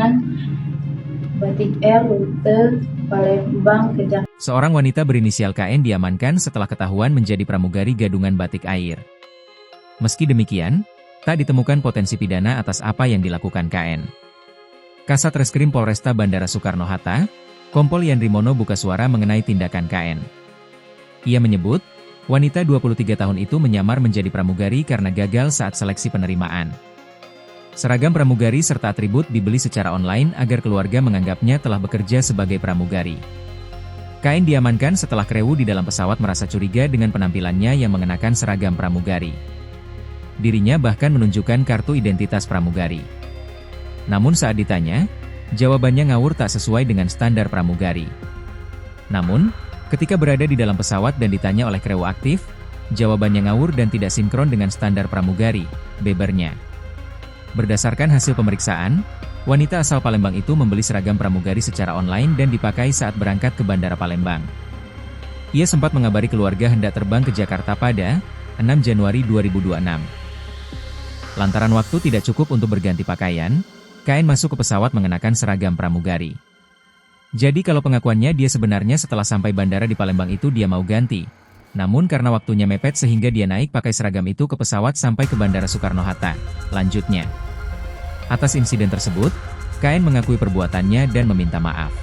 dengan Batik Air rute Palembang ke Jakarta. Seorang wanita berinisial KN diamankan setelah ketahuan menjadi pramugari gadungan Batik Air. Meski demikian, tak ditemukan potensi pidana atas apa yang dilakukan KN. Kasat Reskrim Polresta Bandara Soekarno-Hatta, Kompol Yandri Mono buka suara mengenai tindakan KN. Ia menyebut, wanita 23 tahun itu menyamar menjadi pramugari karena gagal saat seleksi penerimaan. Seragam pramugari serta atribut dibeli secara online agar keluarga menganggapnya telah bekerja sebagai pramugari. KN diamankan setelah kru di dalam pesawat merasa curiga dengan penampilannya yang mengenakan seragam pramugari. Dirinya bahkan menunjukkan kartu identitas pramugari. Namun saat ditanya, jawabannya ngawur tak sesuai dengan standar pramugari. Namun, ketika berada di dalam pesawat dan ditanya oleh kru aktif, jawabannya ngawur dan tidak sinkron dengan standar pramugari, bebernya. Berdasarkan hasil pemeriksaan, wanita asal Palembang itu membeli seragam pramugari secara online dan dipakai saat berangkat ke Bandara Palembang. Ia sempat mengabari keluarga hendak terbang ke Jakarta pada 6 Januari 2026. Lantaran waktu tidak cukup untuk berganti pakaian, KN masuk ke pesawat mengenakan seragam pramugari. Jadi kalau pengakuannya dia sebenarnya setelah sampai bandara di Palembang itu dia mau ganti. Namun karena waktunya mepet sehingga dia naik pakai seragam itu ke pesawat sampai ke Bandara Soekarno-Hatta. Lanjutnya. Atas insiden tersebut, KN mengakui perbuatannya dan meminta maaf.